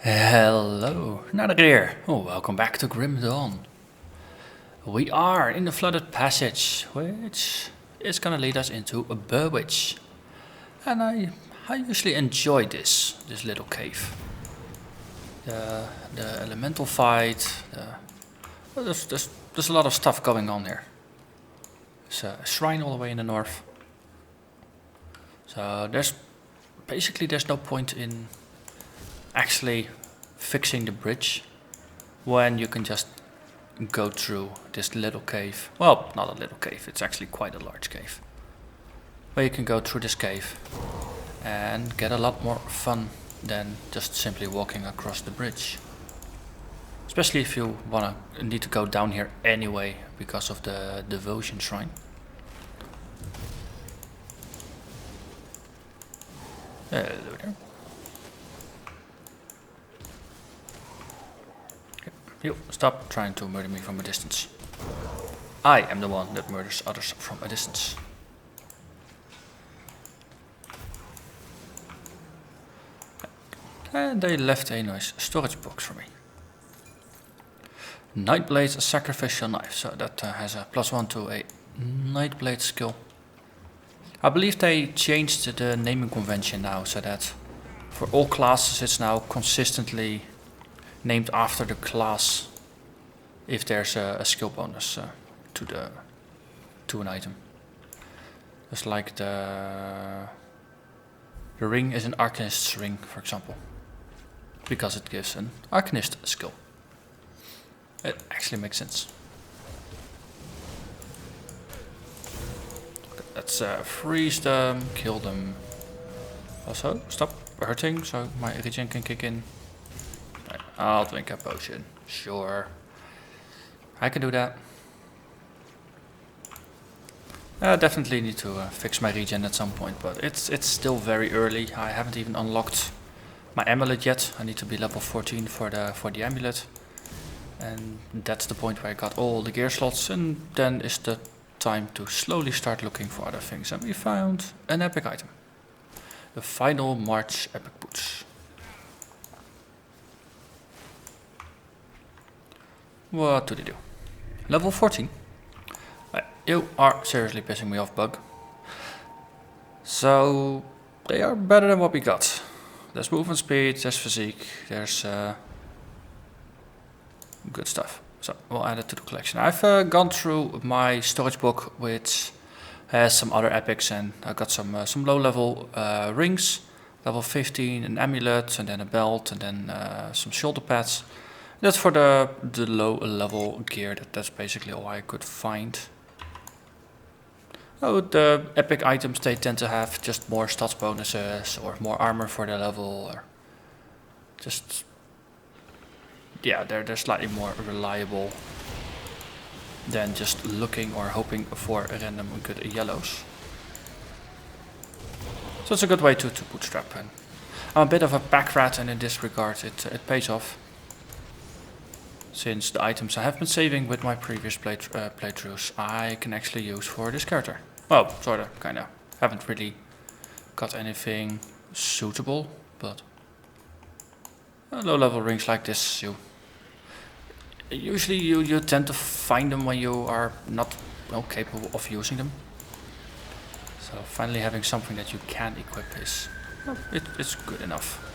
Hello, Narnach here. Welcome back to Grim Dawn. We are in the flooded passage, which is gonna lead us into a Burrwich. And I usually enjoy this little cave. The elemental fight. Well, there's a lot of stuff going on here. There's a shrine all the way in the north. So there's no point in actually fixing the bridge when you can just go through this little cave. Well, not a little cave, it's actually quite a large cave. Where you can go through this cave and get a lot more fun than just simply walking across the bridge. Especially if you need to go down here anyway because of the devotion shrine. Hello there. You stop trying to murder me from a distance. I am the one that murders others from a distance. And they left a nice storage box for me. Nightblade's a sacrificial knife, so that has a +1 to a Nightblade skill. I believe they changed the naming convention now, so that for all classes it's now consistently named after the class if there's a skill bonus to an item. Just like the ring is an Arcanist's ring, for example, because it gives an Arcanist skill. It actually makes sense. Okay, let's freeze them, kill them. Also, stop hurting so my regen can kick in. Right, I'll drink a potion. Sure. I can do that. I definitely need to fix my regen at some point, but it's still very early. I haven't even unlocked my amulet yet. I need to be level 14 for the amulet. And that's the point where I got all the gear slots, and then is the time to slowly start looking for other things. And we found an epic item. The Final March Epic Boots. What do they do? Level 14. You are seriously pissing me off, bug. So they are better than what we got. There's movement speed, there's physique, there's good stuff. So we'll add it to the collection. I've gone through my storage book, which has some other epics, and I got some low level rings, level 15, an amulet, and then a belt, and then some shoulder pads. That's for the low level gear. That's basically all I could find. Oh, the epic items, they tend to have just more stats bonuses or more armor for the level, or just, yeah, they're slightly more reliable than just looking or hoping for random good yellows. So it's a good way to bootstrap. And I'm a bit of a pack rat, and in this regard it pays off. Since the items I have been saving with my previous playthroughs I can actually use for this character. Well, sorta, kinda. Haven't really got anything suitable, but low level rings like this, usually you tend to find them when you are not capable of using them. So finally having something that you can equip is, it's good enough.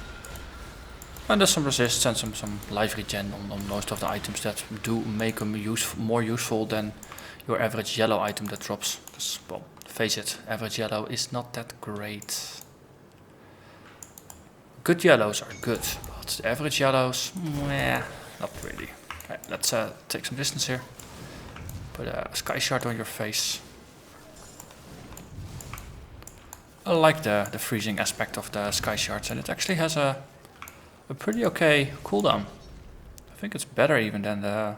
And there's some resist and some life regen on most of the items that do make them more useful than your average yellow item that drops. Because, well, face it, average yellow is not that great. Good yellows are good, but the average yellows, not really. Right, let's take some distance here. Put a sky shard on your face. I like the freezing aspect of the sky shards, and it actually has a pretty okay cooldown. I think it's better even than the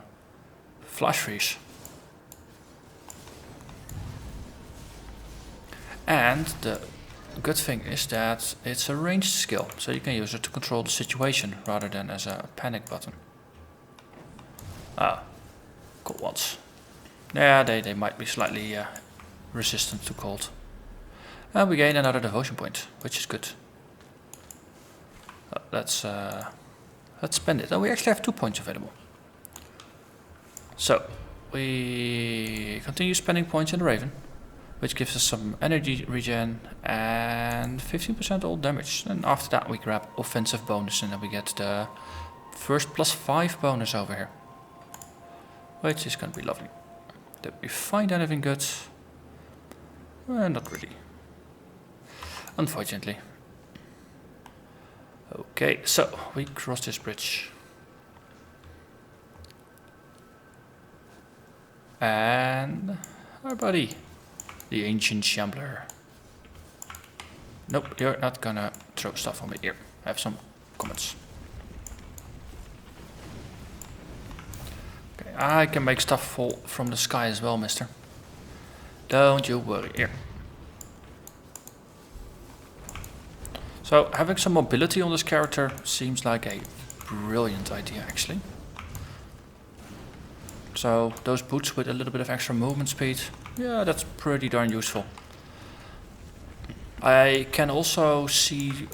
flash freeze. And the good thing is that it's a ranged skill, so you can use it to control the situation rather than as a panic button. Ah, cold ones. Yeah, they might be slightly resistant to cold. And we gain another devotion point, which is good. Let's Let's spend it. Oh, we actually have 2 points available. So, we continue spending points in the Raven, which gives us some energy regen and 15% all damage. And after that we grab offensive bonus and then we get the first +5 bonus over here. Which is going to be lovely. Did we find anything good? Not really. Unfortunately. Okay, so we cross this bridge. And our buddy, the ancient shambler. Nope, you're not gonna throw stuff on me here. I have some comments. Okay, I can make stuff fall from the sky as well, mister. Don't you worry. Here. So having some mobility on this character seems like a brilliant idea actually. So those boots with a little bit of extra movement speed, yeah, that's pretty darn useful. I can also see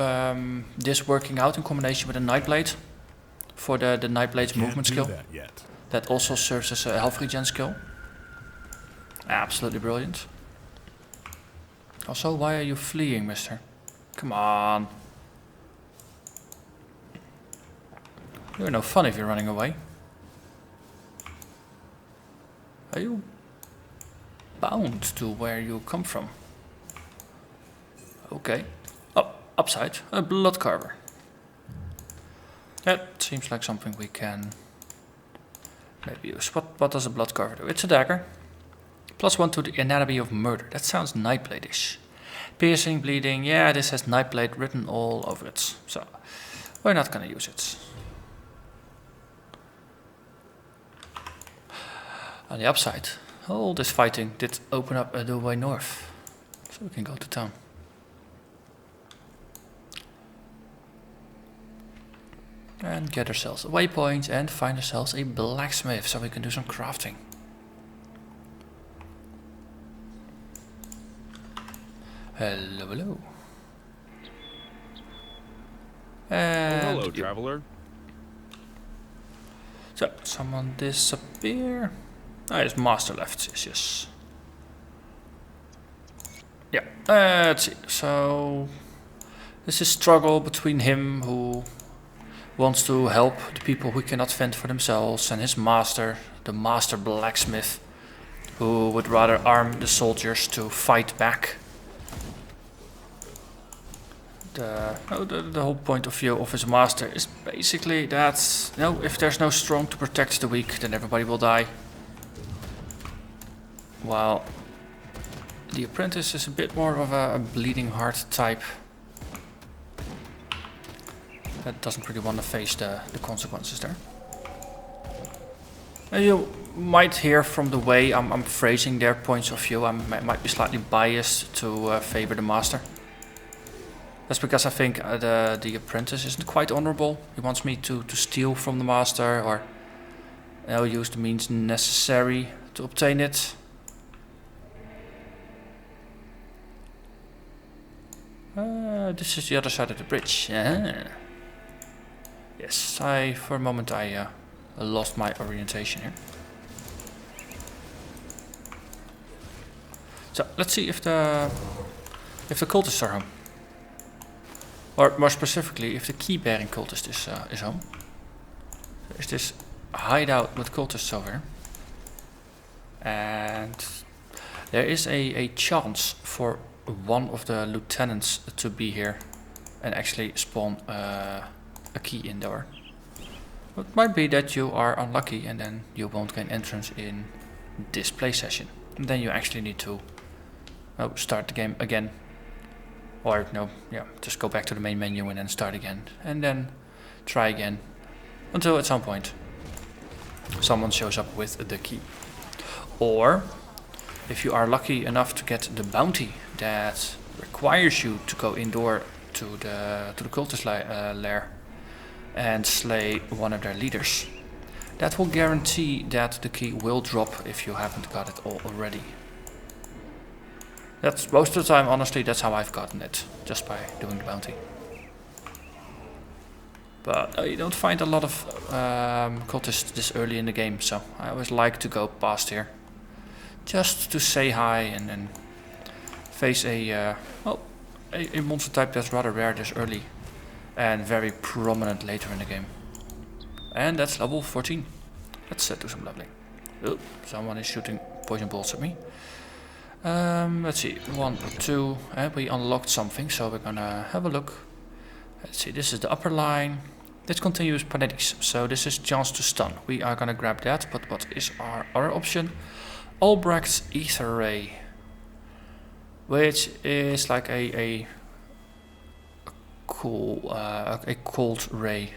this working out in combination with a Nightblade for the Nightblade's movement skill. That also serves as a health regen skill. Absolutely brilliant. Also, why are you fleeing, mister? Come on. You're no fun if you're running away. Are you bound to where you come from? Okay. Oh, upside. A blood carver. That seems like something we can maybe use. What does a blood carver do? It's a dagger. +1 to the anatomy of murder. That sounds Nightblade-ish. Piercing, bleeding. Yeah, this has Nightblade written all over it. So, we're not gonna use it. On the upside, all this fighting did open up a doorway north. So we can go to town. And get ourselves a waypoint and find ourselves a blacksmith so we can do some crafting. Hello, hello. And hello, traveler. So, someone disappear. Ah, his master left, yes. Yeah, let's see. So, this is struggle between him who wants to help the people who cannot fend for themselves and his master, the master blacksmith, who would rather arm the soldiers to fight back. The whole point of view of his master is basically that, you know, if there's no strong to protect the weak, then everybody will die. While the apprentice is a bit more of a bleeding heart type. That doesn't really want to face the consequences there. And you might hear from the way I'm phrasing their points of view, I might be slightly biased to favor the master. That's because I think the apprentice isn't quite honorable. He wants me to steal from the master or, you know, use the means necessary to obtain it. This is the other side of the bridge. Yes, for a moment I lost my orientation here. So let's see if the cultists are home. Or more specifically, if the key-bearing cultist is home. There's this hideout with cultists over here. And there is a chance for one of the lieutenants to be here and actually spawn a key in door. It might be that you are unlucky and then you won't gain entrance in this play session. And then you actually need to start the game again. Or just go back to the main menu and then start again. And then try again. Until at some point someone shows up with the key. Or if you are lucky enough to get the bounty that requires you to go indoor to the cultist lair and slay one of their leaders, that will guarantee that the key will drop if you haven't got it all already. That's most of the time, honestly, that's how I've gotten it, just by doing the bounty. But you don't find a lot of cultists this early in the game, so I always like to go past here. Just to say hi and then face a monster type that's rather rare this early. And very prominent later in the game. And that's level 14. Let's do some leveling. Oh, someone is shooting poison bolts at me. Let's see, 1, 2, and we unlocked something, so we're gonna have a look. Let's see, this is the upper line. Let's continue with Panetti's, so this is chance to stun. We are gonna grab that, but what is our other option? Albrecht's Ether Ray, which is like a cold ray.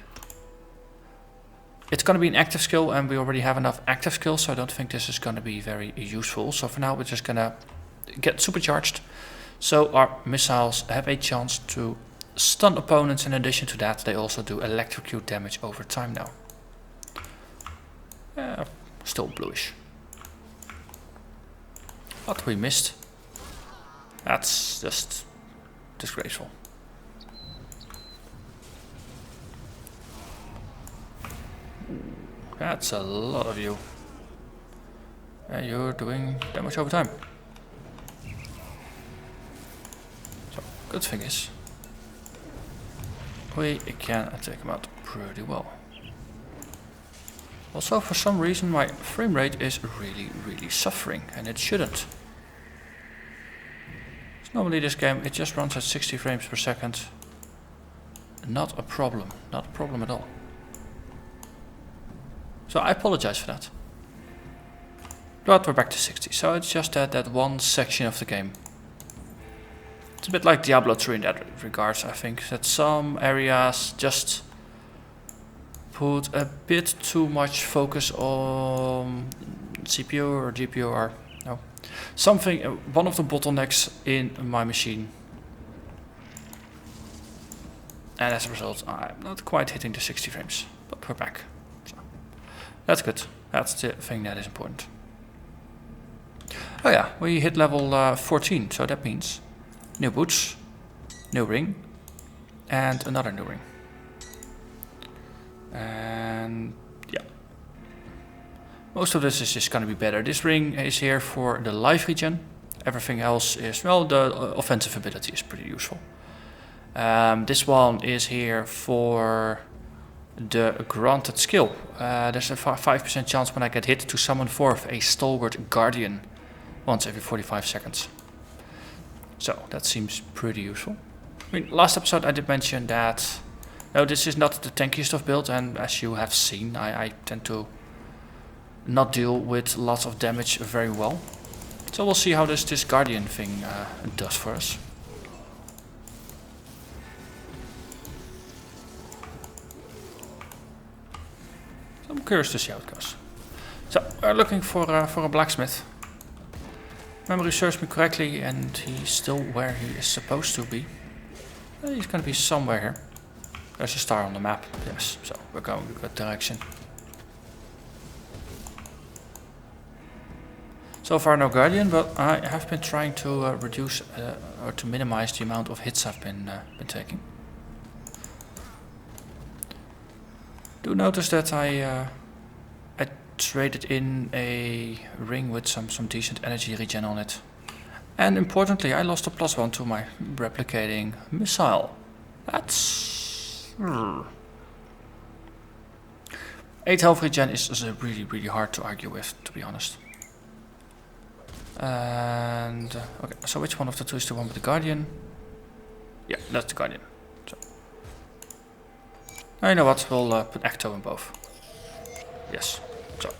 It's gonna be an active skill, and we already have enough active skills, so I don't think this is gonna be very useful. So for now, we're just gonna get supercharged, so our missiles have a chance to stun opponents. In addition to that, they also do electrocute damage over time now. Still bluish. But we missed. That's just disgraceful. That's a lot of you. And you're doing damage over time. So, good thing is, we can take him out pretty well. Also, for some reason, my frame rate is really suffering, and it shouldn't. So normally this game, it just runs at 60 frames per second. Not a problem. Not a problem at all. So I apologize for that. But we're back to 60, so it's just that one section of the game. It's a bit like Diablo 3 in that regards, I think. That some areas just put a bit too much focus on CPU or GPU or no. Something, one of the bottlenecks in my machine. And as a result, I'm not quite hitting the 60 frames, but we're back. That's good. That's the thing that is important. Oh yeah, we hit level 14, so that means new boots, new ring, and another new ring. And yeah, most of this is just going to be better. This ring is here for the life regen. Everything else is, well, the offensive ability is pretty useful. This one is here for the granted skill. There's a 5% chance when I get hit to summon forth a Stalwart Guardian once every 45 seconds. So that seems pretty useful. I mean, last episode I did mention that no, this is not the tankiest of builds, and as you have seen, I tend to not deal with lots of damage very well. So we'll see how this Guardian thing does for us. I'm curious to see how it goes. So, we're looking for a blacksmith. Memory serves me correctly, and he's still where he is supposed to be. He's going to be somewhere here. There's a star on the map, yes, so we're going in a good direction. So far no Guardian, but I have been trying to reduce or to minimize the amount of hits I've been taking. Do notice that I traded in a ring with some decent energy regen on it. And importantly, I lost a +1 to my replicating missile. That's 8 health regen is really hard to argue with, to be honest. And okay, so which one of the two is the one with the Guardian? Yeah, that's the Guardian. So, you know what? We'll put Ecto in both. Yes. So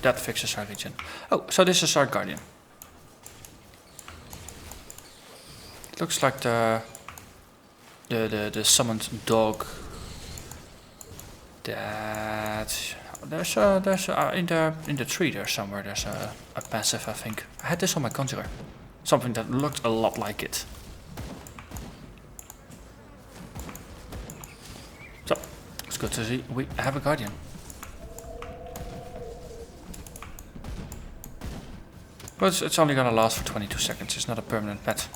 that fixes our regen. Oh, so this is our Guardian. It looks like the summoned dog. That there's in the tree there somewhere. There's a passive, I think. I had this on my conjurer. Something that looked a lot like it. So it's good to see we have a Guardian. But it's only gonna last for 22 seconds. It's not a permanent pet.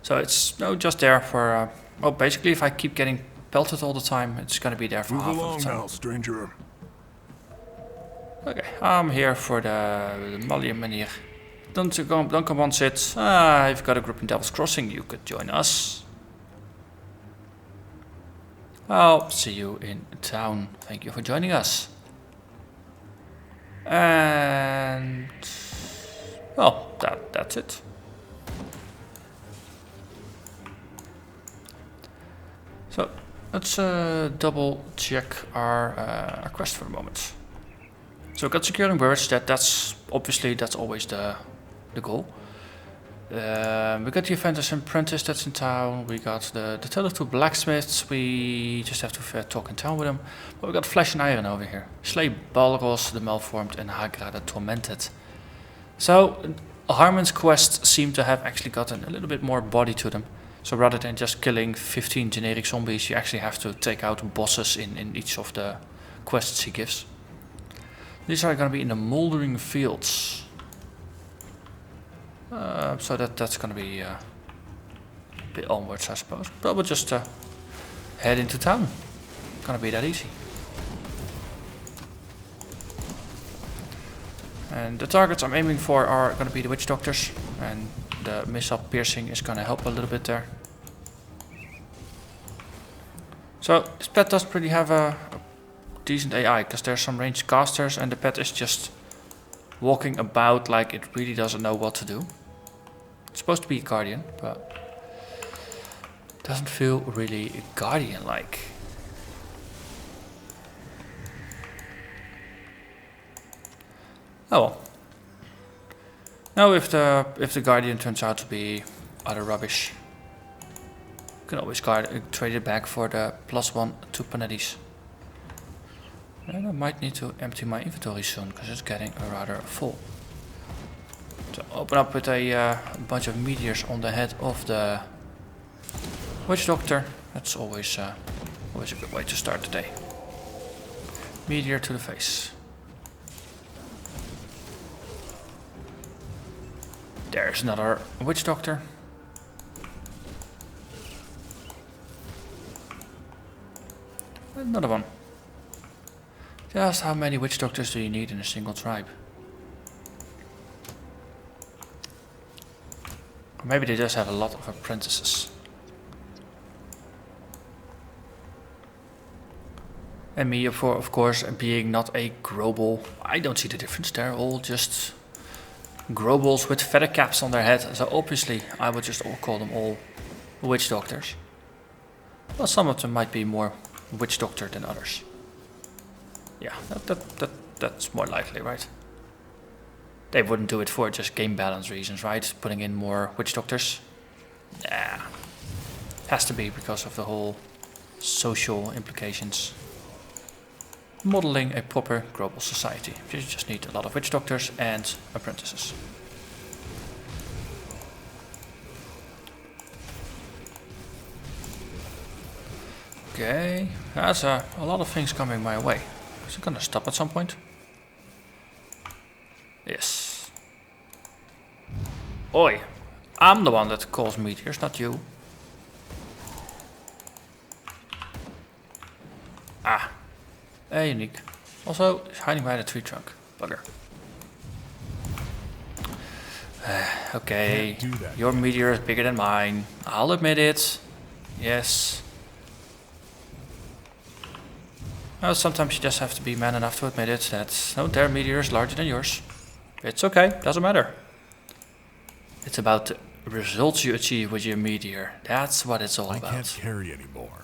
So it's just there for well, basically if I keep getting pelted all the time. It's gonna be there for Move half along of the time. now, stranger. Okay, I'm here for the Malian manier. Don't come on, sit. I've got a group in Devil's Crossing. You could join us. I'll see you in town. Thank you for joining us. And well, that's it. So let's double check our quest for the moment. So we got securing Burrwich. That's obviously always the goal. We got the Apprentice Apprentice that's in town. We got the tale of two blacksmiths. We just have to talk in town with them. But we got Flesh and Iron over here. Slay Balros the Malformed and Hagra the Tormented. So Harmon's quests seem to have actually gotten a little bit more body to them. So rather than just killing 15 generic zombies, you actually have to take out bosses in each of the quests he gives. These are going to be in the Mouldering Fields. So that's going to be a bit onwards, I suppose. But we'll just head into town. Gonna be that easy. And the targets I'm aiming for are going to be the Witch Doctors. And the missile piercing is going to help a little bit there. So this pet doesn't really have a decent AI, because there's some ranged casters and the pet is just walking about like it really doesn't know what to do. It's supposed to be a guardian, but doesn't feel really guardian-like. Oh well. Now if the guardian turns out to be utter rubbish, you can always trade it back for the +1 to Panetti's. And I might need to empty my inventory soon, because it's getting rather full. So open up with a bunch of meteors on the head of the Witch Doctor. That's always a good way to start the day. Meteor to the face. There's another Witch Doctor. Another one. Just how many Witch Doctors do you need in a single tribe? Or maybe they just have a lot of apprentices. And me, of course, being not a Grobel, I don't see the difference. They're all just Grobels with feather caps on their head. So obviously I would just call them all Witch Doctors. Well, some of them might be more Witch Doctor than others. Yeah, that's more likely, right? They wouldn't do it for just game balance reasons, right? Putting in more Witch Doctors. Nah. Has to be because of the whole social implications. Modeling a proper global society. You just need a lot of Witch Doctors and apprentices. Okay, that's a lot of things coming my way. Is it gonna stop at some point? Yes. Oi, I'm the one that calls meteors, not you. Ah, unique. Also, it's hiding behind a tree trunk. Bugger. Okay, your meteor is bigger than mine. I'll admit it. Yes. Well, sometimes you just have to be man enough to admit it that no, their meteor is larger than yours. It's okay, doesn't matter. It's about the results you achieve with your meteor. That's what it's all about. I can't carry anymore.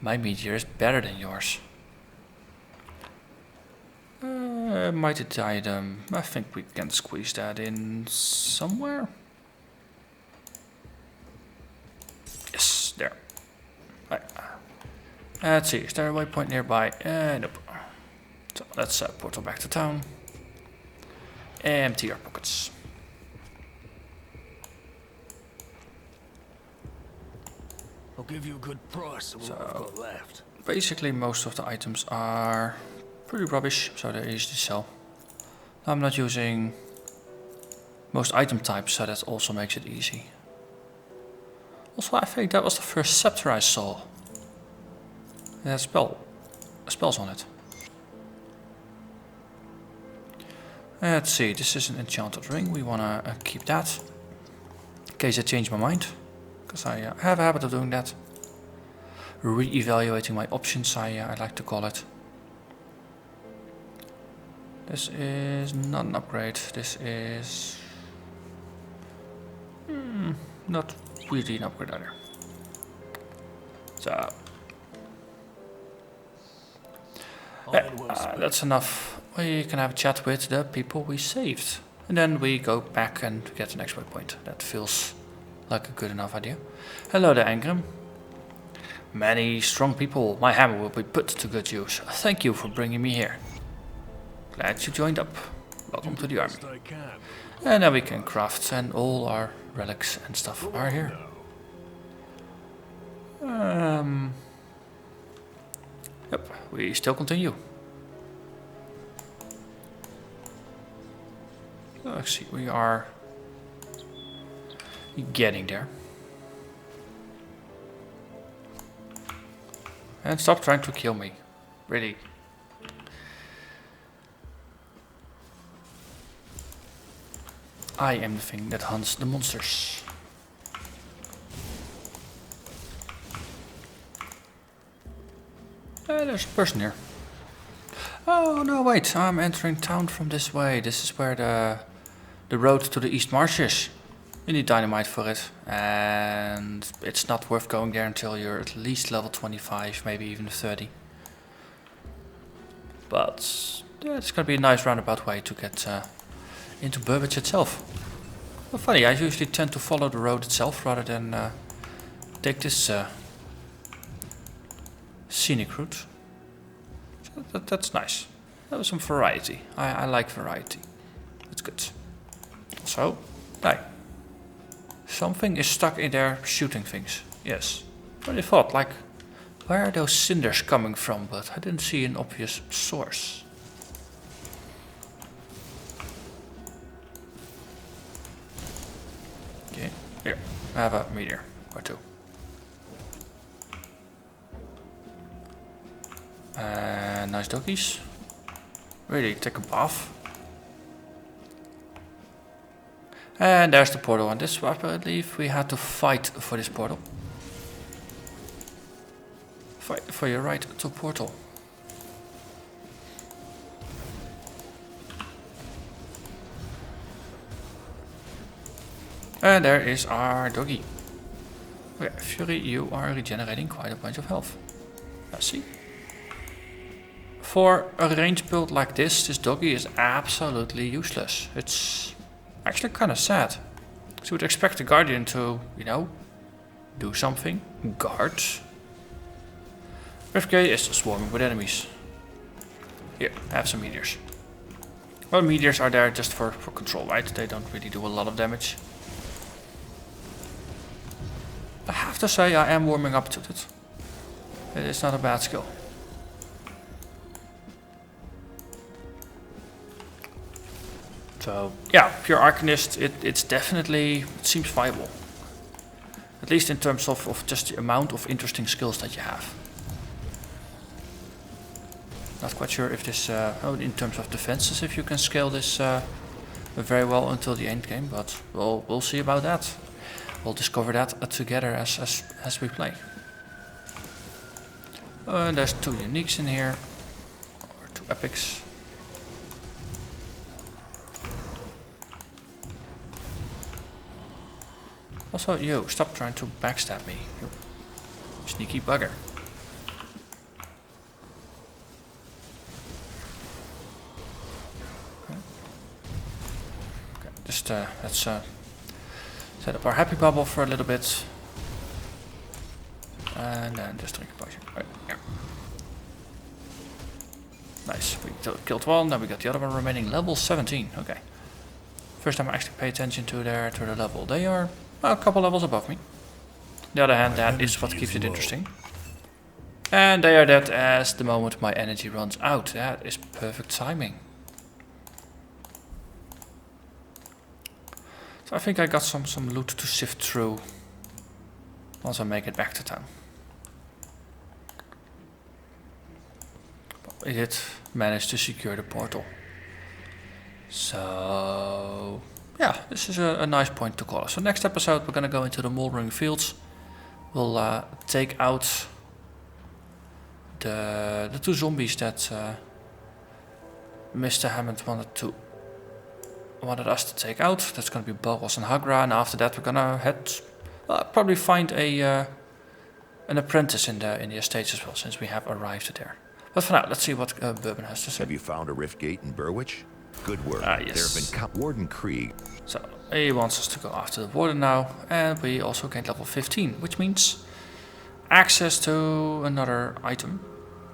My meteor is better than yours. Mighty item. I think we can squeeze that in somewhere. Yes, there. Right. Let's see, is there a waypoint nearby? Nope. So let's portal back to town. Empty our pockets. I'll give you a good price of what I've got left. Basically, most of the items are pretty rubbish, so they're easy to sell. I'm not using most item types, so that also makes it easy. Also, I think that was the first scepter I saw. It has spells on it. Let's see, this is an enchanted ring. We wanna keep that. In case I change my mind. Because I have a habit of doing that. Re-evaluating my options, I like to call it. This is not an upgrade. This is not really an upgrade either. So that's enough. We can have a chat with the people we saved. And then we go back and get an exploit point. That feels like a good enough idea. Hello there, Angrim. Many strong people. My hammer will be put to good use. Thank you for bringing me here. Glad you joined up. Welcome to the army. And now we can craft, and all our relics and stuff are here. Yep, we still continue. Let's see, we are getting there. And stop trying to kill me. Really. I am the thing that hunts the monsters. There's a person here. Oh no, wait, I'm entering town from this way. This is where the road to the East Marsh is. You need dynamite for it, and it's not worth going there until you're at least level 25, maybe even 30. But yeah, it's gonna be a nice roundabout way to get into Burrwich itself. Well, funny, I usually tend to follow the road itself rather than take this scenic route. So that's nice. That was some variety. I like variety. That's good. So, die. Something is stuck in there shooting things. Yes. But I thought, like, where are those cinders coming from? But I didn't see an obvious source. Okay, here. I have a meteor or two. Nice doggies. Really, take a bath. And there's the portal, and this, I believe we had to fight for this portal. Fight for your right to portal. And there is our doggy. Okay, Fury, you are regenerating quite a bunch of health. Let's see. For a range build like this doggy is absolutely useless. It's actually kind of sad. So you would expect the Guardian to, you know, do something. Guard. FK is swarming with enemies. Here, have some meteors. Well, meteors are there just for control, right? They don't really do a lot of damage. I have to say I am warming up to it. It is not a bad skill. So yeah, pure Arcanist, it's definitely, it seems viable. At least in terms of just the amount of interesting skills that you have. Not quite sure if this, in terms of defenses, if you can scale this very well until the end game, but we'll see about that. We'll discover that together as we play. There's two uniques in here, or two epics. Also, you, stop trying to backstab me, you sneaky bugger. Okay, just let's set up our happy bubble for a little bit. And then just drink a potion. Right, yeah. Nice, we killed one, now we got the other one remaining, level 17, okay. First time I actually pay attention to the level. They are a couple levels above me. On the other hand, that is what keeps it interesting. And they are dead as the moment my energy runs out. That is perfect timing. So I think I got some loot to sift through once I make it back to town. we did manage to secure the portal. So yeah, this is a nice point to call it. So next episode we're gonna go into the Mouldering Fields. We'll take out the 2 zombies that Mr. Hammond wanted us to take out. That's gonna be Burrwich and Hagra, and after that we're gonna probably find an apprentice in the estates as well, since we have arrived there. But for now, let's see what Bourbon has to say. Have you found a rift gate in Burrwich? Good work. Yes. There have been Warden Krieg. So he wants us to go after the warden now, and we also gained level 15, which means access to another item.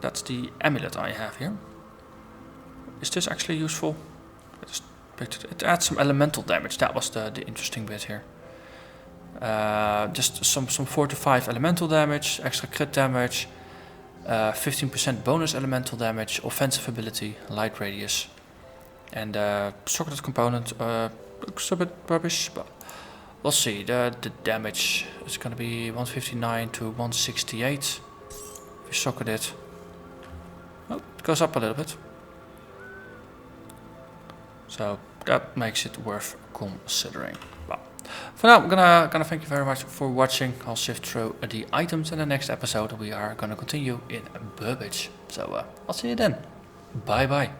That's the amulet I have here. Is this actually useful? I just picked it. It adds some elemental damage. That was the interesting bit here. Just some 4 to 5 elemental damage, extra crit damage, 15% bonus elemental damage, offensive ability, light radius, and socketed component looks a bit rubbish, but we'll see. The damage is going to be 159 to 168. If we socket it, oh, it goes up a little bit. So that makes it worth considering. Well, for now, I'm gonna thank you very much for watching. I'll sift through the items in the next episode. We are gonna continue in Burrwich. So I'll see you then. Bye bye.